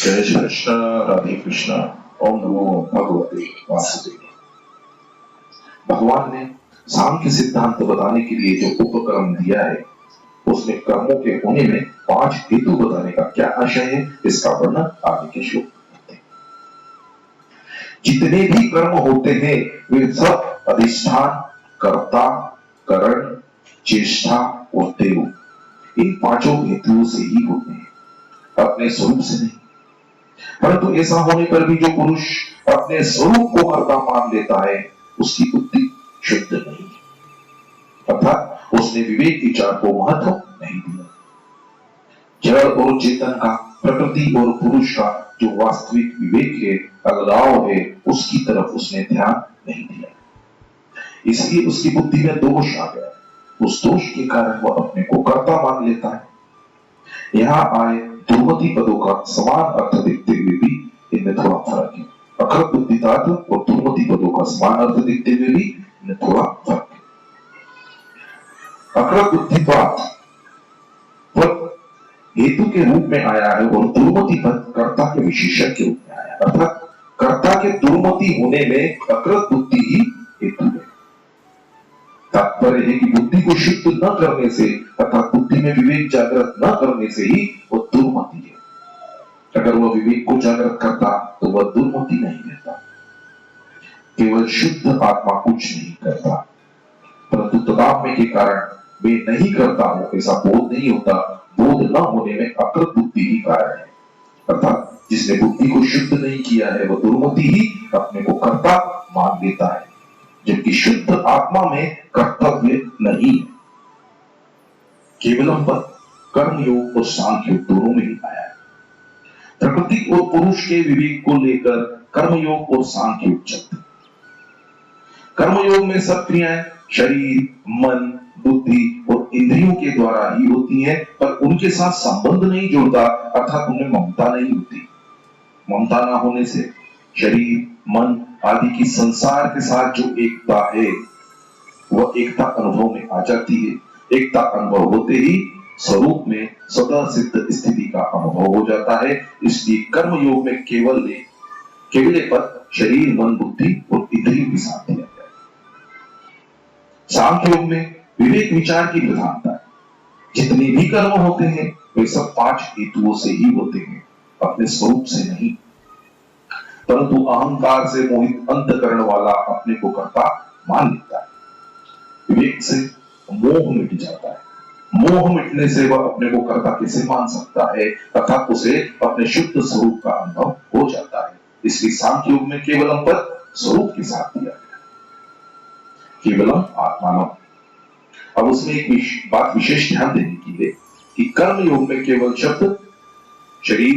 जय श्री कृष्ण, राधे कृष्ण। ओम नमो भगवते वासुदेव। भगवान ने सांख्य सिद्धांत बताने के लिए जो उपक्रम दिया है, उसमें कर्मों के होने में 5 हेतु बताने का क्या आशय है, इसका वर्णन आगे के श्लोक में करते हैं। जितने भी कर्म होते हैं वे सब अधिष्ठान, कर्ता, करण, चेष्टा और देव, इन 5 हेतुओं से ही होते हैं, अपने स्वरूप से नहीं। परंतु ऐसा होने पर भी जो पुरुष अपने स्वरूप को कर्ता मान लेता है, उसकी बुद्धि शुद्ध नहीं है, अर्थात उसने विवेक विचार को महत्व नहीं दिया। जड़ और चेतन का, प्रकृति और पुरुष का जो वास्तविक विवेक है, अलगाव है, उसकी तरफ उसने ध्यान नहीं दिया। इसलिए उसकी बुद्धि में दोष आ गया। उस दोष के कारण वह अपने को कर्ता मान लेता है। यहाँ आए ध्रुवती पदों का समान अर्थ देखते हुए भी इनमें थोड़ा फर्क है। अकृत बुद्धितात और ध्रुवती पदों का समान अर्थ देखते हुए भी इनमें थोड़ा फर्क है। अकृत बुद्धितात पद हेतु के रूप में आया है और ध्रुवती पद कर्ता के विशेषण के रूप में आया है, अर्थात कर्ता के ध्रुवती होने में अकृत बुद्धि ही हेतु है। तात्पर्य है कि बुद्धि को शुद्ध न करने से, अर्थात बुद्धि में विवेक जागृत न करने से ही वह दुर्मति है। अगर वह विवेक को जागृत करता तो वह दुर्मति नहीं रहता। केवल शुद्ध आत्मा कुछ नहीं करता, परंतु तदात्म्य के कारण वे नहीं करता हूं ऐसा बोध नहीं होता। बोध न होने में अकृत बुद्धि ही कारण है, अर्थात जिसने बुद्धि को शुद्ध नहीं किया है वह दुर्मति ही अपने को कर्ता मान लेता है, जबकि शुद्ध आत्मा में कर्तव्य नहीं है। केवलम पद कर्मयोग और सांख्य योग दोनों में ही आया है। प्रकृति और पुरुष के विवेक को लेकर कर्मयोग और सांख्य योग चलते। कर्मयोग में सब क्रियाएं शरीर, मन, बुद्धि और इंद्रियों के द्वारा ही होती हैं, पर उनके साथ संबंध नहीं जुड़ता, अर्थात उनमें ममता नहीं होती। ममता न होने से शरीर, मन आदि की संसार के साथ जो एकता है, वह एकता अनुभव में आ जाती है। एकता अनुभव होते ही स्वरूप में स्वतः सिद्ध स्थिति का अनुभव हो जाता है। इसलिए कर्म योग में केवल पद शरीर, मन, बुद्धि और इंद्रियों के साथ दिया गया है। सांख्य योग में विवेक विचार की प्रधानता है। जितने भी कर्म होते हैं वे सब 5 हेतुओं से ही होते हैं, अपने स्वरूप से नहीं। परंतु अहंकार से मोहित अंतकरण वाला अपने को कर्ता मान लेता है। विवेक से मोह मिट जाता है। मोह मिटने से वह अपने को कर्ता कैसे मान सकता है, अर्थात उसे अपने शुद्ध स्वरूप का अनुभव हो जाता है। इसलिए सांख्य योग में केवलम पद स्वरूप के साथ दिया गया, केवलम आत्मानम। अब उसमें एक बात विशेष ध्यान देने की है कि कर्म योग में केवल शब्द शरीर,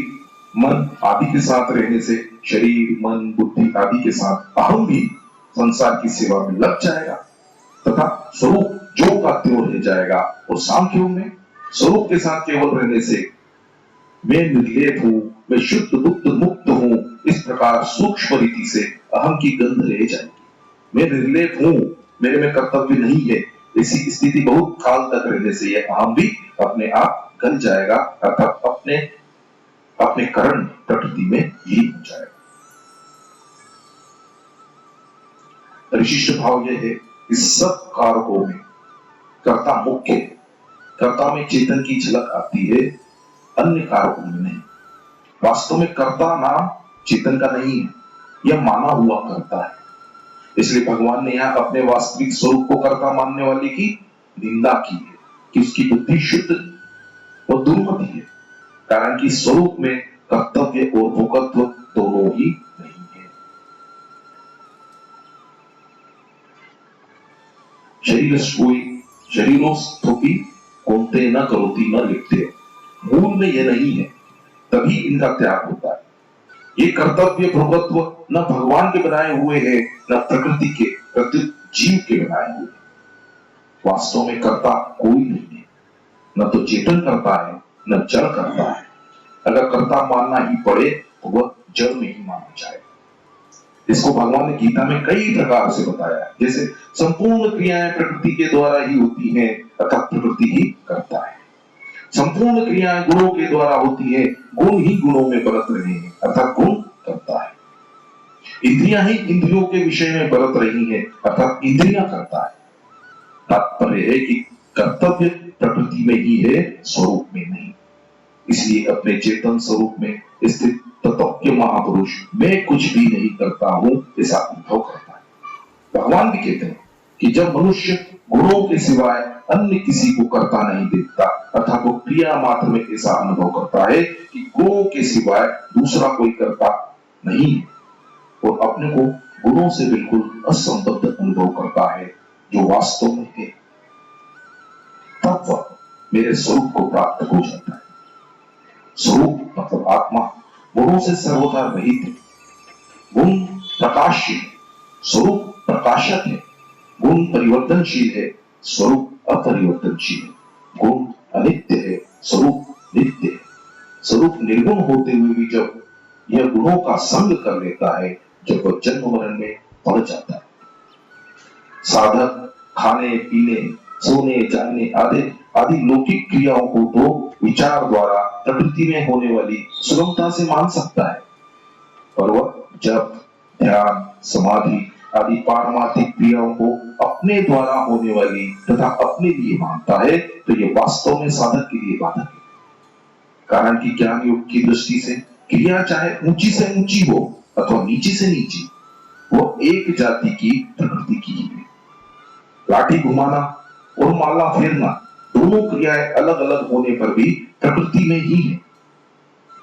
मन आदि के साथ रहने से शरीर, मन, बुद्धि आदि के साथ अहम भी संसार की सेवा में लग जाएगा तथा स्वरूप जो का त्यों रह जाएगा। और सांख्य योग में स्वरूप के साथ केवल रहने से मैं निर्लेप हूं, मैं शुद्ध बुद्ध मुक्त हूं, इस प्रकार सूक्ष्म रीति से अहम की गंध रह जाएगी। मैं निर्लेप हूं, मेरे में कर्तव्य नहीं है, ऐसी स्थिति बहुत काल तक रहने से यह अहम भी अपने आप गल जाएगा, अर्थात अपने करण प्रकृति में लीन हो जाएगा। विशिष्ट भाव यह है कि सब कारकों में कर्ता मुख्य है। कर्ता में चेतन की झलक आती है, अन्य कारकों में नहीं। वास्तव में कर्ता नाम चेतन का नहीं है, यह माना हुआ कर्ता है। इसलिए भगवान ने यहां अपने वास्तविक स्वरूप को कर्ता मानने वाले की निंदा की है कि उसकी बुद्धि शुद्ध और दुर्मति है, कारण कि स्वरूप में कर्तव्य और भोगत्व दोनों ही नहीं है। शरीरोस्थोपी कोंते न करोति न लिप्ते, मूल में यह नहीं है, तभी इनका त्याग होता है। ये कर्तव्य भोगत्व न भगवान के बनाए हुए हैं, न प्रकृति के प्रत्युत जीव के बनाए हुए। वास्तव में कर्ता कोई नहीं है, न तो चेतन करता है न जड़ करता है। अगर कर्ता मानना ही पड़े तो वह जड़ में ही माना जाए। इसको भगवान ने गीता में कई प्रकार से बताया है। जैसे संपूर्ण क्रियाएं प्रकृति के द्वारा ही होती हैं, अर्थात प्रकृति ही करता है। संपूर्ण क्रियाएं गुणों के द्वारा होती है, गुण ही गुणों में बरत रहे हैं, अर्थात गुण करता है। इंद्रियां ही इंद्रियों के विषय में बरत रही है, अर्थात इंद्रियां करता है। तात्पर्य है कि कर्तव्य प्रकृति में ही है, स्वरूप में नहीं। इसलिए अपने चेतन स्वरूप में स्थित तत्व महापुरुष मैं कुछ भी नहीं करता हूं ऐसा अनुभव करता है। भगवान भी कहते हैं कि जब मनुष्य गुणों के सिवाय अन्य किसी को करता नहीं देखता, अर्थात वो क्रिया मात्र में ऐसा अनुभव करता है कि गुणों के सिवाय दूसरा कोई करता नहीं है, और अपने को गुणों से बिल्कुल असंबद्ध अनुभव करता है, जो वास्तव में है, तब वह मेरे स्वरूप को प्राप्त हो जाता है। स्वरूप मतलब आत्मा गुणों से सर्वथा रहित है। गुण प्रकाश्य है, स्वरूप प्रकाशक है। गुण परिवर्तनशील है, स्वरूप अपरिवर्तनशील है। गुण अनित्य है, स्वरूप नित्य है। स्वरूप निर्गुण होते हुए भी जब यह गुणों का संग कर लेता है, जब वह जन्म मरण में पड़ जाता है। साधक खाने पीने सोने जागने आदि लौकिक क्रियाओं को तो विचार द्वारा प्रकृति में होने वाली सुगमता से मान सकता है, पर वह जब ध्यान समाधि आदि पारमार्थिक क्रियाओं को अपने द्वारा होने वाली तथा अपने लिए मानता है, तो यह वास्तव में साधक के लिए बाधक है। कारण कि ज्ञान योग की दृष्टि से क्रिया चाहे ऊंची से ऊंची हो अथवा नीची से नीची, वो एक जाति की प्रकृति की ही है। लाठी घुमाना और माला फेरना दोनों क्रियाएं अलग अलग होने पर भी प्रकृति में ही है।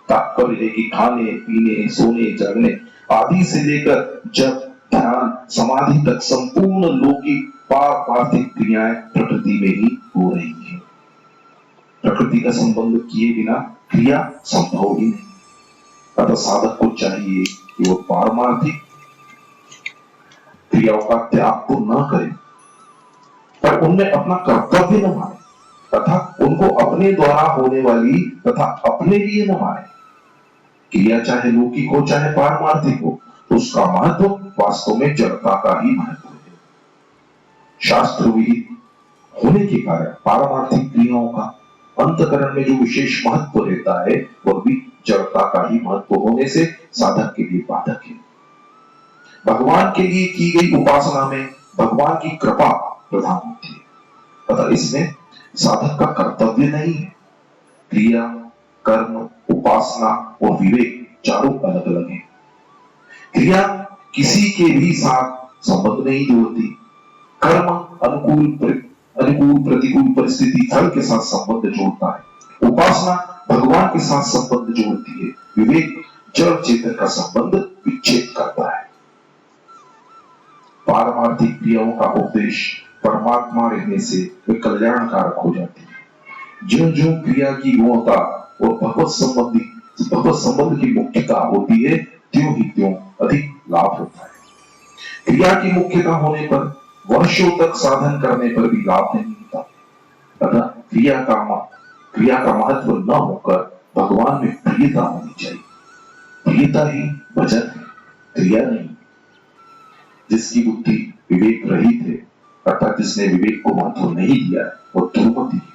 तात्पर्य है कि खाने पीने सोने जागने आदि से लेकर जब ध्यान समाधि तक संपूर्ण लौकिक पारमार्थिक क्रियाएं प्रकृति में ही हो रही है। प्रकृति का संबंध किए बिना क्रिया संभव ही नहीं। अतः साधक को चाहिए कि वो पारमार्थिक क्रियाओं का त्याग तो न करे, पर उनमें अपना कर्तव्य न माने तथा उनको अपने द्वारा होने वाली तथा अपने लिए न माने। क्रिया चाहे लौकिक हो चाहे पारमार्थिक हो, तो उसका महत्व वास्तव में जड़ता का ही महत्व है। शास्त्र विहित होने के कारण पारमार्थिक क्रियाओं का अंतकरण में जो विशेष महत्व रहता है, वह भी जड़ता का ही महत्व होने से साधक के लिए बाधक है। भगवान के लिए की गई उपासना में भगवान की कृपा प्रधान होती है, अतः इसमें साधक का कर्तव्य नहीं है। क्रिया कर्म उपासना और विवेक चारों अलग अलग हैं। क्रिया किसी के भी साथ संबंध नहीं जोड़ती। कर्म अनुकूल प्रतिकूल परिस्थिति फल के साथ संबंध जोड़ता है। उपासना भगवान के साथ संबंध जोड़ती है। विवेक जड़ चेतन का संबंध विच्छेद करता है। पारमार्थिक क्रियाओं का उपदेश परमात्मा रहने से वे कल्याणकारक हो जाती है। ज्यों-ज्यों क्रिया की गुणवत्ता और भगवत संबंध की मुख्यता होती है, त्यों ही त्यों अधिक लाभ होता है। क्रिया की मुख्यता होने पर वर्षों तक साधन करने पर भी लाभ नहीं होता। अतः क्रिया का महत्व न होकर भगवान में प्रियता होनी चाहिए। प्रियता ही भजन है, क्रिया नहीं। जिसकी बुद्धि विवेक रहित है, अर्थात जिसने विवेक को महत्व नहीं दिया, वो दुर्मति है।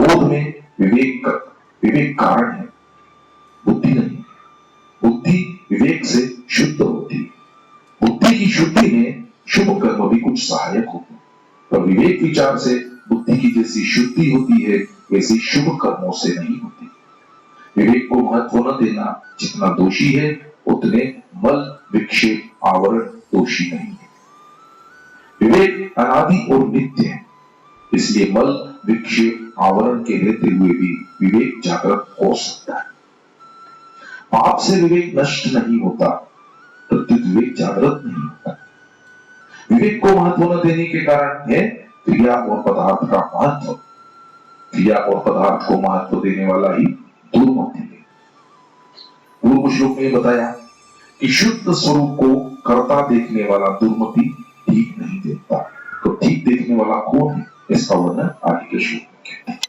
बोध में विवेक कारण है, बुद्धि नहीं। बुद्धि विवेक से शुद्ध होती है। बुद्धि की शुद्धि में शुभ कर्म भी कुछ सहायक होते हैं, पर विवेक विचार से बुद्धि की जैसी शुद्धि होती है, वैसी शुभ कर्मों से नहीं होती। विवेक को महत्व न देना जितना दोषी है, उतने मल विक्षेप आवरण दोषी नहीं है। विवेक अनादि और नित्य है, इसलिए मल विक्षेप आवरण के रहते हुए भी विवेक जागृत हो सकता है। पाप से विवेक नष्ट नहीं होता, प्रत्युत विवेक जागृत नहीं होता। विवेक को महत्व न देने के कारण है क्रिया और पदार्थ का महत्व। क्रिया और पदार्थ को महत्व देने वाला ही दुर्मति है। पूर्व श्लोक में बताया कि शुद्ध स्वरूप को कर्ता देखने वाला दुर्मति ठीक नहीं देखता, तो ठीक देखने वाला कौन है, इसका वर्णन आगे के श्लोक में कहते हैं।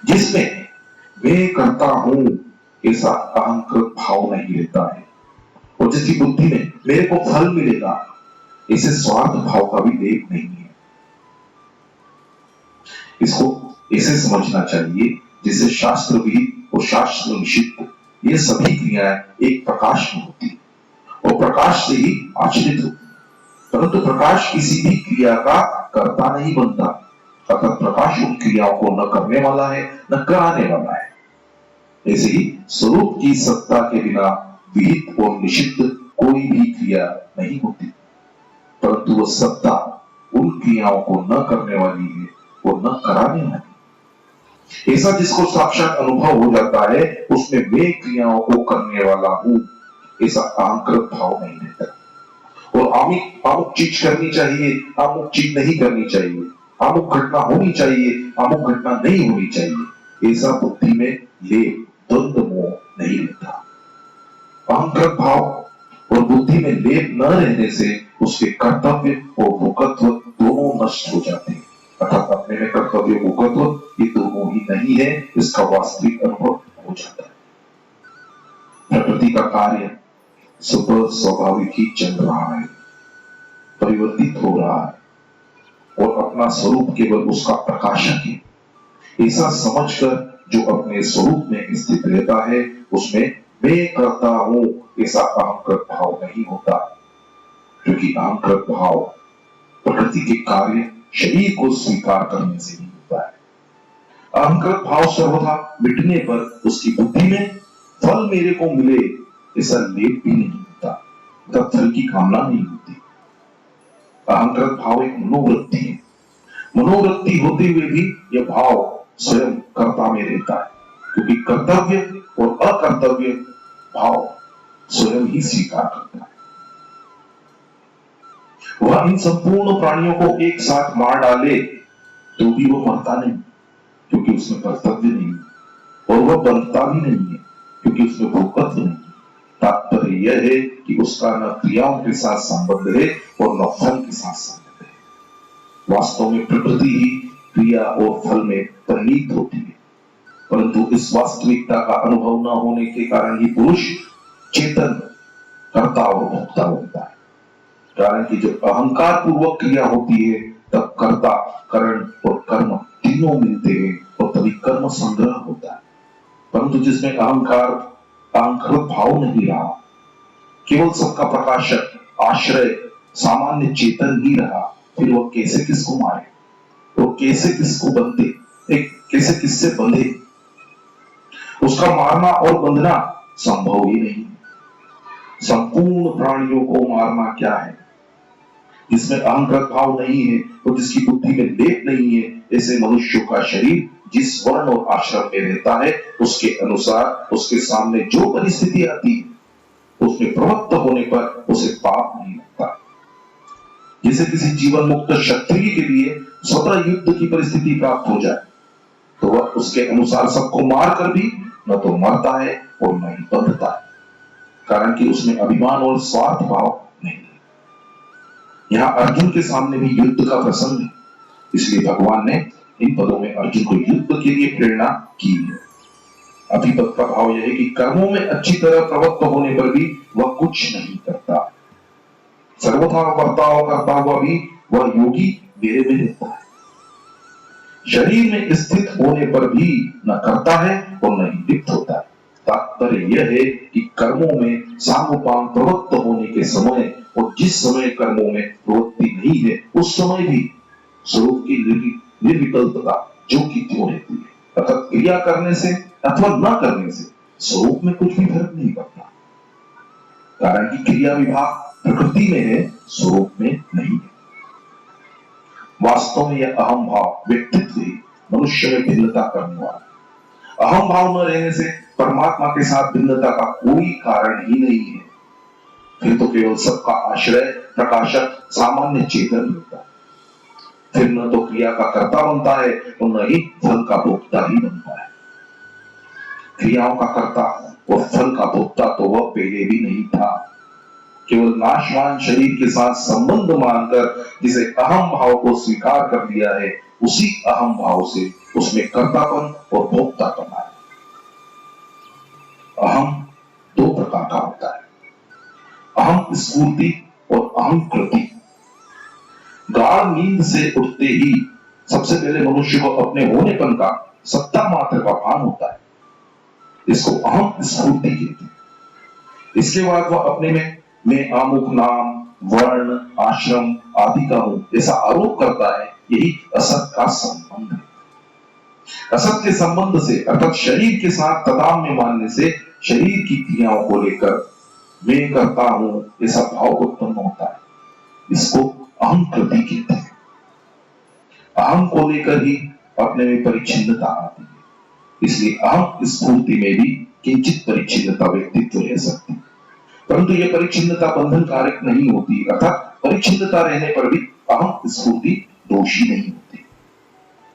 जिसमें मैं करता हूं ऐसा अहंकृत भाव नहीं रहता है, और जिसकी बुद्धि में मेरे को फल मिलेगा इसे स्वार्थ भाव का भी लेप नहीं है। इसको इसे समझना चाहिए जिसे शास्त्र विहित और शास्त्र निषिद्ध ये सभी क्रियाएं एक प्रकाश में होती और प्रकाश से ही आचरित होती, परंतु प्रकाश किसी भी क्रिया का कर्ता नहीं बनता, अतः प्रकाश उन क्रियाओं को न करने वाला है न कराने वाला है। ऐसे ही स्वरूप की सत्ता के बिना विहित और निषिद्ध कोई भी क्रिया नहीं होती, परंतु वह सत्ता उन क्रियाओं को न करने वाली है और न कराने वाली। ऐसा जिसको साक्षात अनुभव हो जाता है उसमें मैं क्रियाओं को करने वाला हूं ऐसा अहंकृत भाव नहीं रहता। और अमुक चीज करनी चाहिए, अमुक चीज नहीं करनी चाहिए, अमुक घटना होनी चाहिए, अमुक घटना नहीं होनी चाहिए, ऐसा बुद्धि में ले द्वंद्व मोह नहीं रहता। अहंकृत भाव और बुद्धि में लेप न रहने से उसके कर्तव्य और भोगत्व दोनों नष्ट हो जाते हैं, अर्थात अपने में कर्तव्य भोगत्व ये दोनों ही नहीं है, इसका वास्तविक अनुभव हो जाता है। प्रकृति का कार्य सुपर स्वाभाविक ही चल रहा है, परिवर्तित हो रहा है और अपना स्वरूप केवल उसका प्रकाशक है। ऐसा समझकर जो अपने स्वरूप में स्थित रहता है उसमें मैं करता हूं ऐसा अहंकृत भाव नहीं होता, क्योंकि अहंकृत भाव प्रकृति के कार्य शरीर को स्वीकार करने से ही होता है। अहंकृत भाव सर्वथा मिटने पर उसकी बुद्धि में फल मेरे को मिले ऐसा लेप भी नहीं होता, तब फल की कामना नहीं होती। अहंकृत भाव एक मनोवृत्ति है, मनोवृत्ति होते हुए भी यह भाव स्वयं कर्ता में रहता है, क्योंकि कर्तव्य और अकर्तव्य भाव स्वयं ही स्वीकार करता है। वह इन संपूर्ण प्राणियों को एक साथ मार डाले तो भी वो मरता नहीं, क्योंकि उसमें कर्तव्य नहीं है, और वह बनता भी नहीं है, क्योंकि उसमें भोगत्व नहीं है। तात्पर्य यह है कि उसका न क्रियाओं के साथ संबंध है और न फल के साथ संबंध है। वास्तव में प्रकृति ही क्रिया और फल में परिणीत होती है, परंतु इस वास्तविकता का अनुभव न होने के कारण ही पुरुष चेतन कर्ता और भोक्ता बनता है। कारण कि जब अहंकार पूर्वक क्रिया होती है तब कर्ता, करण और कर्म तीनों मिलते हैं और तभी कर्म संग्रह होता है। परंतु जिसमें अहंकृत भाव नहीं रहा, केवल सबका प्रकाशक, आश्रय, सामान्य चेतन ही रहा, फिर वह कैसे किसको मारे, वो कैसे किसको बंधे, कैसे किससे बंधे? उसका मारना और बंधना संभव ही नहीं। संपूर्ण प्राणियों को मारना क्या है? जिसमें अहंकृत भाव नहीं है और जिसकी बुद्धि में लेप नहीं है, ऐसे मनुष्यों का शरीर जिस वर्ण और आश्रम में रहता है उसके अनुसार उसके सामने जो परिस्थिति आती है उसमें प्रवृत्त होने पर उसे पाप नहीं लगता। जैसे किसी जीवन मुक्त क्षत्रिय के लिए स्वतः युद्ध की परिस्थिति प्राप्त हो जाए तो वह उसके अनुसार सबको मार कर भी न तो मरता है और न ही बंधता है, कारण कि उसमें अभिमान और स्वार्थ भाव नहीं है। यहाँ अर्जुन के सामने भी युद्ध का प्रसंग है, इसलिए भगवान ने इन पदों में अर्जुन को युद्ध के लिए प्रेरणा की है। अभिपद का भाव यह है कि कर्मों में अच्छी तरह प्रवृत्त होने पर भी वह कुछ नहीं करता, सर्वथा वर्ताव करता हुआ भी वह योगी मेरे में रहता है। शरीर में स्थित होने पर भी न करता है और न ही लिप्त होता है। तात्पर्य यह है कि कर्मों में सांगोपांग प्रवृत्त होने के समय और जिस समय कर्मों में प्रवृत्ति नहीं है उस समय भी स्वरूप की निर्विकल्पता जो कि त्यों रहती है, अर्थात क्रिया करने से अथवा न करने से स्वरूप में कुछ भी फर्क नहीं पड़ता, कारण कि क्रिया विभाग प्रकृति में है, स्वरूप में नहीं है। वास्तव में यह अहम भाव व्यक्तित्व ही मनुष्य में भिन्नता करने वाला। अहम भाव न रहने से परमात्मा के साथ भिन्नता का कोई कारण ही नहीं है, फिर तो केवल सबका आश्रय, प्रकाशक, सामान्य चेतन होता है। फिर न तो क्रिया का कर्ता बनता है और न ही फल का भोक्ता ही बनता है। क्रियाओं का कर्ता और फल का भोक्ता तो वह पहले भी नहीं था, केवल नाशवान शरीर के साथ संबंध मानकर जिसे अहम भाव को स्वीकार कर लिया है उसी अहम भाव से उसमें कर्तापन और भोक्तापन आया। अहम दो प्रकार का होता है, अहम स्फूर्ति और अहम कृति। गाढ़ नींद से उठते ही सबसे पहले मनुष्य को अपने होनेपन का सत्ता मात्र का भान होता है, इसको अहम स्फूर्ति कहते हैं। इसके बाद वह अपने में मैं अमुक नाम, वर्ण, आश्रम आदि का हूं ऐसा आरोप करता है। यही असत का संबंध है। असत के संबंध से अर्थात शरीर के साथ तादात्म्य मानने से शरीर की क्रियाओं को लेकर मैं करता हूं ऐसा भाव उत्पन्न होता है। इसको अहम कृति कहते हैं। अहम को लेकर ही अपने में परिच्छिन्नता आती है, इसलिए अहम स्फूर्ति में भी किंचित परिच्छिन्नता व्यक्तित्व रह सकती है, परंतु यह परिच्छिन्नता बंधनकारक नहीं होती, अर्थात परिच्छिन्नता रहने पर भी अहम स्फूर्ति दोषी नहीं होती,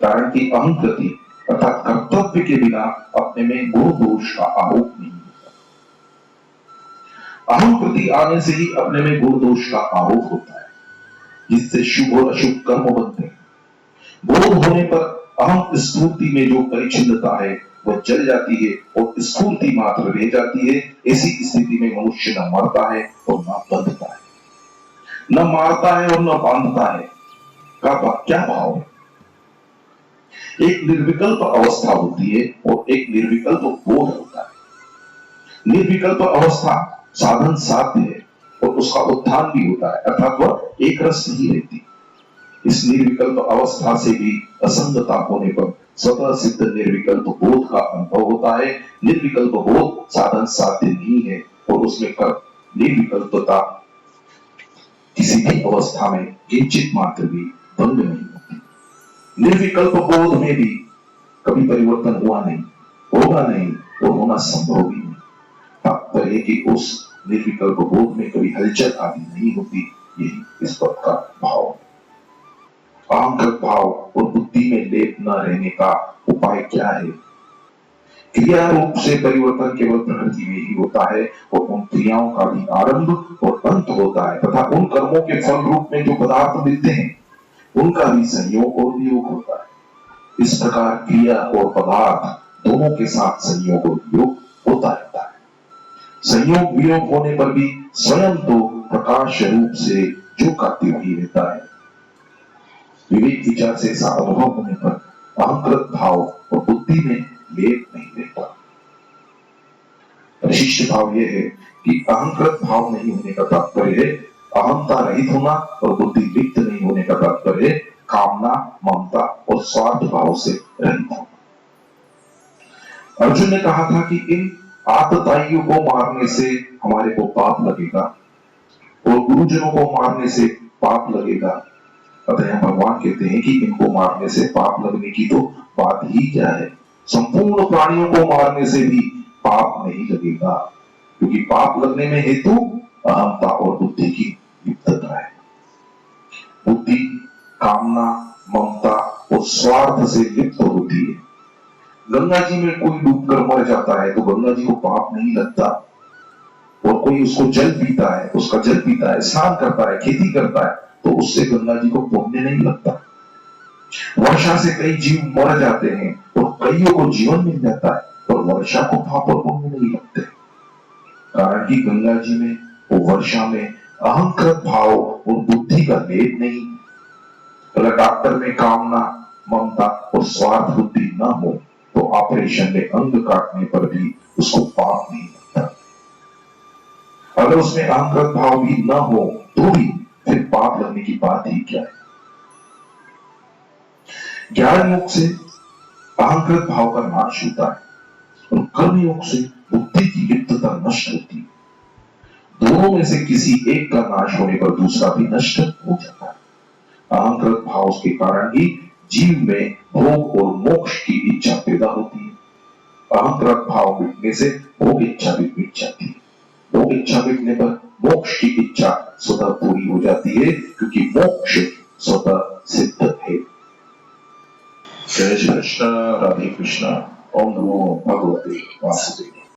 कारण कि अहम कृति अर्थात कर्तव्य के बिना अपने में गुण दोष का आरोप नहीं होता। अहम कृति आने से ही अपने में गुण दोष का आरोप होता है, जिससे शुभ और अशुभ कर्म बनते हैं। बोध होने पर अहम स्फूर्ति में जो परिच्छिन्नता है वह जल जाती है और स्फूर्ति मात्र रह जाती है। ऐसी स्थिति में मनुष्य न मरता है और न बंधता है, न मारता है और न बांधता है। का क्या भाव है? एक निर्विकल्प अवस्था होती है और एक निर्विकल्प बोध होता है। निर्विकल्प अवस्था साधन साध्य है और उसका उत्थान भी होता है, अर्थात वह एक रस नहीं रहती। इस निर्विकल्प अवस्था से भी असंगता होने पर स्वतः सिद्ध निर्विकल्प बोध का अनुभव होता है। निर्विकल्प बोध साधन साध्य नहीं है और उसमें कर निर्विकल्पता किसी भी अवस्था में किंचित मात्र भी भंग नहीं होती। निर्विकल्प बोध में भी कभी परिवर्तन हुआ नहीं, होगा नहीं और होना संभव भी नहीं। तात्पर्य कि उस निर्विकल्प बोध में कभी हलचल आदि नहीं होती। यही इस पद का भाव है। अहंकृत भाव और बुद्धि में लेप न रहने का उपाय क्या है? क्रिया रूप से परिवर्तन केवल प्रकृति में ही होता है और उन क्रियाओं का भी आरंभ और अंत होता है तथा उन कर्मों के फल रूप में जो पदार्थ मिलते हैं उनका भी संयोग और वियोग होता है। इस प्रकार क्रिया और पदार्थ दोनों के साथ संयोग और वियोग होता रहता है। संयोग वियोग होने पर भी स्वयं तो प्रकाश रूप से जो कार्य ही रहता है। विवेक विचार से ऐसा अनुभव होने पर अहंकृत भाव और बुद्धि में लेप नहीं रहता। विशिष्ट भाव यह है कि अहंकृत भाव नहीं होने का तात्पर्य है अहंता रहित होना और बुद्धि लिप्त नहीं होने का तात्पर्य है कामना, ममता और स्वार्थ भाव से रहित होना। अर्जुन ने कहा था कि इन आतताइयों को मारने से हमारे को पाप लगेगा और गुरुजनों को मारने से पाप लगेगा। अतः भगवान कहते हैं कि इनको मारने से पाप लगने की तो बात ही क्या है। संपूर्ण प्राणियों को मारने से भी पाप नहीं लगेगा, क्योंकि पाप लगने में हेतु अहंता और बुद्धि की युक्तता है। बुद्धि कामना, ममता और स्वार्थ से लिप्त होती है। गंगा जी में कोई डूबकर मर जाता है तो गंगा जी को पाप नहीं लगता, और कोई उसको जल पीता है, उसका जल पीता है, स्नान करता है, खेती करता है तो उससे गंगा जी को पुण्य नहीं लगता। वर्षा से कई जीव मर जाते हैं और कईयों को जीवन मिल जाता है और वर्षा को पाप और पुण्य नहीं लगते, कारण कि गंगा जी में और वर्षा में अहंकृत भाव और बुद्धि का लेप नहीं। अगर डॉक्टर में कामना, ममता और स्वार्थ बुद्धि न हो तो ऑपरेशन में अंग काटने पर भी उसको पाप नहीं लगता। अगर उसमें अहंकृत भाव भी न हो तो भी फिर पाप लगने की बात ही क्या है। ज्ञान योग से अहंकृत भाव का नाश होता है और कर्म योग से बुद्धि की लिप्तता नष्ट होती है। दोनों में से किसी एक का नाश होने पर दूसरा भी नष्ट हो जाता है। अहंकृत भाव के कारण ही जीव में भोग और मोक्ष की इच्छा पैदा होती है। अहंकृत भाव मिटने से भोग इच्छा भी मिट जाती है। भोग इच्छा मिटने पर मोक्ष की इच्छा स्वतः पूरी हो जाती है, क्योंकि मोक्ष स्वतः सिद्ध है। जय श्री कृष्ण, राधे कृष्ण। ओम नमो भगवते वासुदेव।